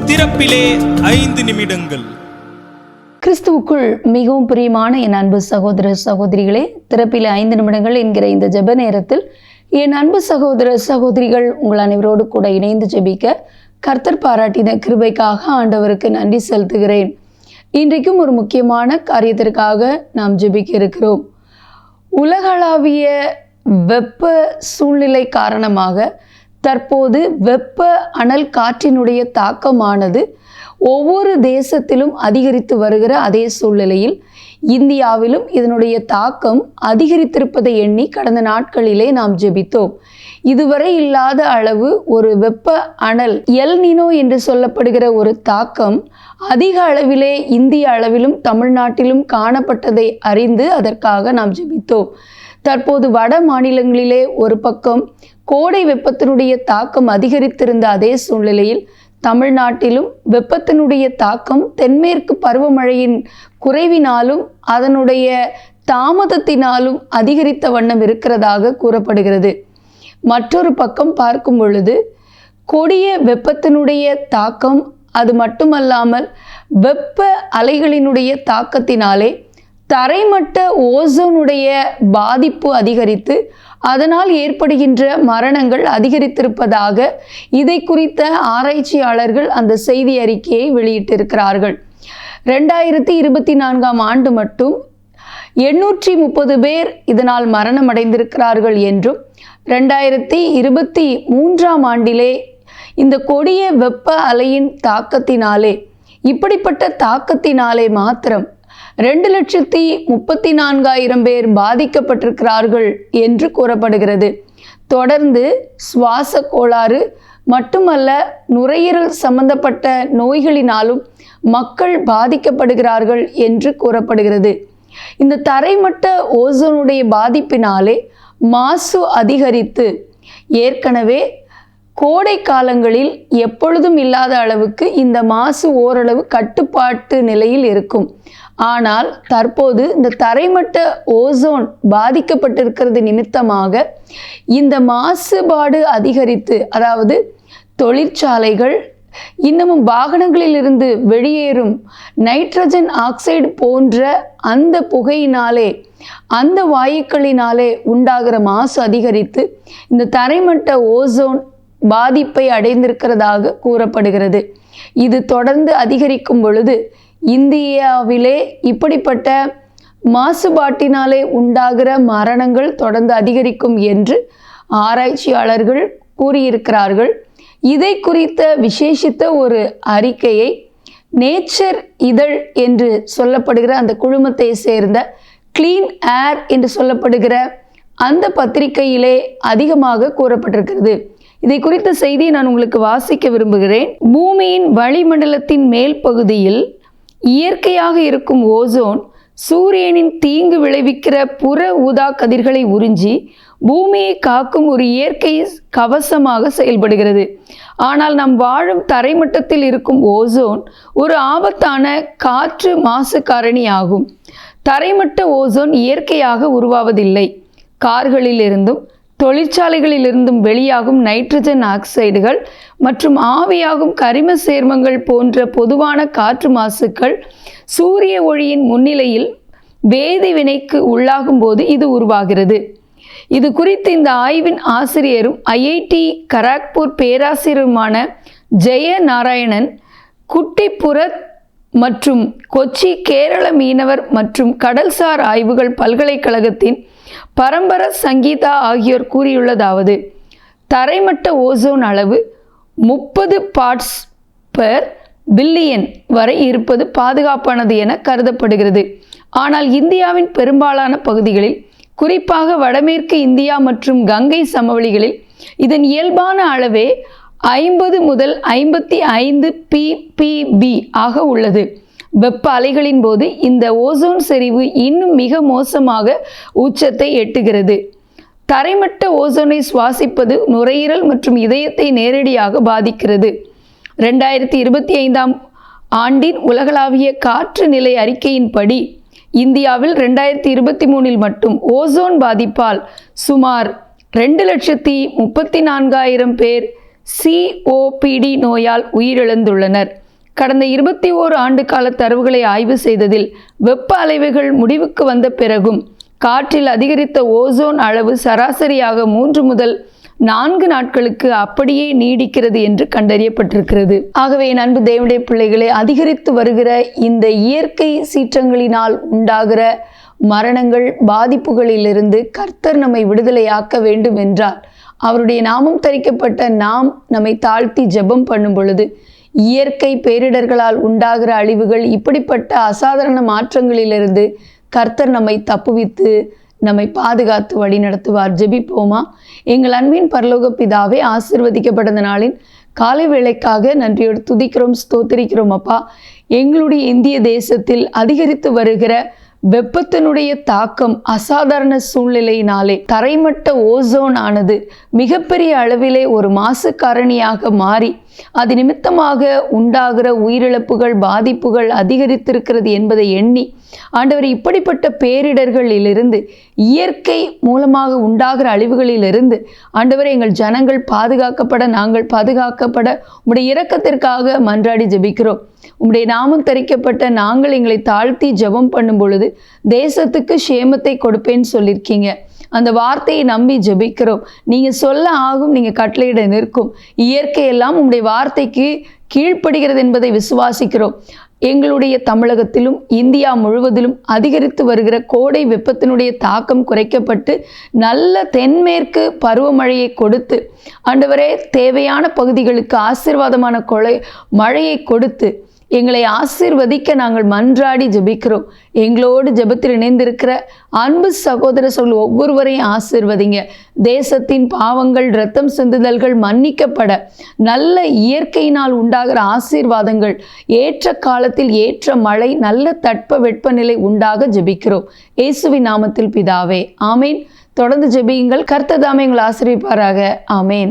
திறப்பிலே 5 நிமிடங்கள். கிறிஸ்துவுக்குள் மிகவும் பிரியமான என் அன்பு சகோதர சகோதரிகளே, திறப்பிலே 5 நிமிடங்கள் என்கிற இந்த ஜெப நேரத்தில் என் அன்பு சகோதர சகோதரிகள் உங்கள் அனைவரோடு கூட இணைந்து ஜெபிக்க கர்த்தர் பாராட்டின கிருபைக்காக ஆண்டவருக்கு நன்றி செலுத்துகிறேன். இன்றைக்கும் ஒரு முக்கியமான காரியத்திற்காக நாம் ஜெபிக்க இருக்கிறோம். உலகளாவிய வெப்ப சூழ்நிலை காரணமாக தற்போது வெப்ப அனல் காற்றினுடைய தாக்கமானது ஒவ்வொரு தேசத்திலும் அதிகரித்து வருகிற அதே சூழ்நிலையில் இந்தியாவிலும் இதனுடைய தாக்கம் அதிகரித்திருப்பதை எண்ணி கடந்த நாட்களிலே நாம் ஜெபித்தோம். இதுவரை இல்லாத அளவு ஒரு வெப்ப அனல் எல் நினோ என்று சொல்லப்படுகிற ஒரு தாக்கம் அதிக அளவிலே இந்திய அளவிலும் தமிழ்நாட்டிலும் காணப்பட்டதை அறிந்து அதற்காக நாம் ஜெபித்தோம். தற்போது வட மாநிலங்களிலே ஒரு பக்கம் கோடை வெப்பத்தினுடைய தாக்கம் அதிகரித்திருந்த அதே சூழ்நிலையில் தமிழ்நாட்டிலும் வெப்பத்தினுடைய தாக்கம் தென்மேற்கு பருவமழையின் குறைவினாலும் அதனுடைய தாமதத்தினாலும் அதிகரித்த வண்ணம் இருக்கிறதாக கூறப்படுகிறது. மற்றொரு பக்கம் பார்க்கும் பொழுது கொடிய வெப்பத்தினுடைய தாக்கம் அது மட்டுமல்லாமல் வெப்ப அலைகளினுடைய தாக்கத்தினாலே தரைமட்ட ஓசோனுடைய பாதிப்பு அதிகரித்து அதனால் ஏற்படுகின்ற மரணங்கள் அதிகரித்திருப்பதாக இதை குறித்த ஆராய்ச்சியாளர்கள் அந்த செய்தி அறிக்கையை வெளியிட்டிருக்கிறார்கள். 2024ஆம் ஆண்டு மட்டும் 830 பேர் இதனால் மரணம் அடைந்திருக்கிறார்கள் என்றும் 2023ஆம் ஆண்டிலே இந்த கொடிய வெப்ப அலையின் தாக்கத்தினாலே இப்படிப்பட்ட தாக்கத்தினாலே மாத்திரம் 2,34,000 பேர் பாதிக்கப்பட்டிருக்கிறார்கள் என்று கூறப்படுகிறது. தொடர்ந்து சுவாச கோளாறு மட்டுமல்ல, நுரையீரல் சம்பந்தப்பட்ட நோய்களினாலும் மக்கள் பாதிக்கப்படுகிறார்கள் என்று கூறப்படுகிறது. இந்த தரைமட்ட ஓசோனுடைய பாதிப்பினாலே மாசு அதிகரித்து ஏற்கனவே கோடை காலங்களில் எப்பொழுதும் இல்லாத அளவுக்கு இந்த மாசு ஓரளவு கட்டுப்பாட்டு நிலையில் இருக்கும். ஆனால் தற்போது இந்த தரைமட்ட ஓசோன் பாதிக்கப்பட்டிருக்கிறது நிமித்தமாக இந்த மாசுபாடு அதிகரித்து, அதாவது தொழிற்சாலைகள் இன்னமும் வாகனங்களிலிருந்து வெளியேறும் நைட்ரஜன் ஆக்சைடு போன்ற அந்த புகையினாலே அந்த வாயுக்களினாலே உண்டாகிற மாசு அதிகரித்து இந்த தரைமட்ட ஓசோன் பாதிப்பை அடைந்திருக்கிறதாக கூறப்படுகிறது. இது தொடர்ந்து அதிகரிக்கும் பொழுது இந்தியாவிலே இப்படிப்பட்ட மாசுபாட்டினாலே உண்டாகிற மரணங்கள் தொடர்ந்து அதிகரிக்கும் என்று ஆராய்ச்சியாளர்கள் கூறியிருக்கிறார்கள். இதை குறித்த விசேஷித்த ஒரு அறிக்கையை நேச்சர் இதழ் என்று சொல்லப்படுகிற அந்த குழுமத்தை சேர்ந்த கிளீன் ஏர் என்று சொல்லப்படுகிற அந்த பத்திரிகையிலே அதிகமாக கூறப்பட்டிருக்கிறது. இதை குறித்த செய்தியை நான் உங்களுக்கு வாசிக்க விரும்புகிறேன். பூமியின் வளிமண்டலத்தின் மேல் பகுதியில் இயற்கையாக இருக்கும் ஓசோன் சூரியனின் தீங்கு விளைவிக்கிற புற ஊதா கதிர்களை உறிஞ்சி பூமியை காக்கும் ஒரு இயற்கை கவசமாக செயல்படுகிறது. ஆனால் நாம் வாழும் தரைமட்டத்தில் இருக்கும் ஓசோன் ஒரு ஆபத்தான காற்று மாசு காரணி ஆகும். தரைமட்ட ஓசோன் இயற்கையாக உருவாவதில்லை. கார்களிலிருந்தும் தொழிற்சாலைகளிலிருந்தும் வெளியாகும் நைட்ரஜன் ஆக்சைடுகள் மற்றும் ஆவியாகும் கரிம சேர்மங்கள் போன்ற பொதுவான காற்று மாசுக்கள் சூரிய ஒளியின் முன்னிலையில் வேதி வினைக்கு உள்ளாகும் போது இது உருவாகிறது. இது குறித்து இந்த ஆய்வின் ஆசிரியரும் ஐஐடி கராக்பூர் பேராசிரியருமான ஜெய நாராயணன் குட்டிப்புரத் மற்றும் கொச்சி கேரள மீனவர் மற்றும் கடல்சார் ஆய்வுகள் பல்கலைக்கழகத்தின் பரம்பர சங்கீதா ஆகியோர் கூறியுள்ளதாவது: தரைமட்ட ஓசோன் அளவு 30 பார்ட்ஸ் பெர் பில்லியன் வரை இருப்பது பாதுகாப்பானது என கருதப்படுகிறது. ஆனால் இந்தியாவின் பெரும்பாலான பகுதிகளில், குறிப்பாக வடமேற்கு இந்தியா மற்றும் கங்கை சமவெளிகளில் இதன் இயல்பான அளவே 50 முதல் 55 ppb ஆக உள்ளது. வெப்ப அலைகளின் போது இந்த ஓசோன் செறிவு இன்னும் மிக மோசமாக உச்சத்தை எட்டுகிறது. தரைமட்ட ஓசோனை சுவாசிப்பது நுரையீரல் மற்றும் இதயத்தை நேரடியாக பாதிக்கிறது. 2025ஆம் ஆண்டின் உலகளாவிய காற்று நிலை அறிக்கையின்படி இந்தியாவில் 2023 மட்டும் ஓசோன் பாதிப்பால் சுமார் 2,34,000 பேர் COPD நோயால் உயிரிழந்துள்ளனர். கடந்த 21 ஆண்டு கால தரவுகளை ஆய்வு செய்ததில் வெப்ப அலைவுகள் முடிவுக்கு வந்த பிறகும் காற்றில் அதிகரித்த ஓசோன் அளவு சராசரியாக 3 முதல் 4 நாட்களுக்கு அப்படியே நீடிக்கிறது என்று கண்டறியப்பட்டிருக்கிறது. ஆகவே அன்பு தேவனுடைய பிள்ளைகளே, அதிகரித்து வருகிற இந்த இயற்கை சீற்றங்களினால் உண்டாகிற மரணங்கள், பாதிப்புகளிலிருந்து கர்த்தர் நம்மை விடுதலையாக்க வேண்டும் என்றால் அவருடைய நாமம் தரிக்கப்பட்ட நாம் நம்மை தாழ்த்தி ஜெபம் பண்ணும் பொழுது இயற்கை பேரிடர்களால் உண்டாகிற அழிவுகள், இப்படிப்பட்ட அசாதாரண மாற்றங்களிலிருந்து கர்த்தர் நம்மை தப்புவித்து நம்மை பாதுகாத்து வழி நடத்துவார். ஜெபிப்போமா? எங்கள் அன்பின் பரலோக பிதாவே, ஆசீர்வதிக்கப்பட்ட நாளின் காலை வேளைக்காக நன்றியோடு துதிக்கிறோம், ஸ்தோத்திரிக்கிறோம். அப்பா, எங்களுடைய இந்திய தேசத்தில் அதிகரித்து வருகிற வெப்பத்தினுடைய தாக்கம், அசாதாரண சூழ்நிலையினாலே தரைமட்ட ஓசோன் ஆனது மிகப்பெரிய அளவிலே ஒரு மாசு காரணியாக மாறி அது நிமித்தமாக உண்டாகிற உயிரிழப்புகள், பாதிப்புகள் அதிகரித்திருக்கிறது என்பதை எண்ணி ஆண்டவர், இப்படிப்பட்ட பேரிடர்களிலிருந்து, இயற்கை மூலமாக உண்டாகிற அழிவுகளிலிருந்து ஆண்டவரை எங்கள் ஜனங்கள் பாதுகாக்கப்பட, நாங்கள் பாதுகாக்கப்பட உம்முடைய இரக்கத்திற்காக மன்றாடி ஜெபிக்கிறோம். உம்முடைய நாமம் தரிக்கப்பட்ட நாங்கள் எங்களை தாழ்த்தி ஜெபம் பண்ணும் பொழுது தேசத்துக்கு சேமத்தை கொடுப்பேன்னு சொல்லியிருக்கீங்க. அந்த வார்த்தையை நம்பி ஜெபிக்கிறோம். நீங்கள் சொல்ல ஆகும், நீங்கள் கட்டளையிட நிற்கும். இயற்கையெல்லாம் உம்முடைய வார்த்தைக்கு கீழ்ப்படுகிறது என்பதை விசுவாசிக்கிறோம். எங்களுடைய தமிழகத்திலும் இந்தியா முழுவதிலும் அதிகரித்து வருகிற கோடை வெப்பத்தினுடைய தாக்கம் குறைக்கப்பட்டு நல்ல தென்மேற்கு பருவமழையை கொடுத்து ஆண்டவரே, தேவையான பகுதிகளுக்கு ஆசீர்வாதமான மழையை கொடுத்து எங்களை ஆசீர்வதிக்க நாங்கள் மன்றாடி ஜெபிக்கிறோம். எங்களோடு ஜெபத்தில் இணைந்திருக்கிற அன்பு சகோதர ஒவ்வொருவரையும் ஆசீர்வதிங்க. தேசத்தின் பாவங்கள், இரத்தம் சிந்துதல்கள் மன்னிக்கப்பட, நல்ல இயற்கையினால் உண்டாகிற ஆசீர்வாதங்கள், ஏற்ற காலத்தில் ஏற்ற மழை, நல்ல தட்ப வெப்பநிலை உண்டாக ஜெபிக்கிறோம். இயேசுவின் நாமத்தில் பிதாவே, ஆமேன். தொடர்ந்து ஜெபியுங்கள். கர்த்தர் தாமே உங்களை ஆசீர்வதிப்பாராக. ஆமேன்.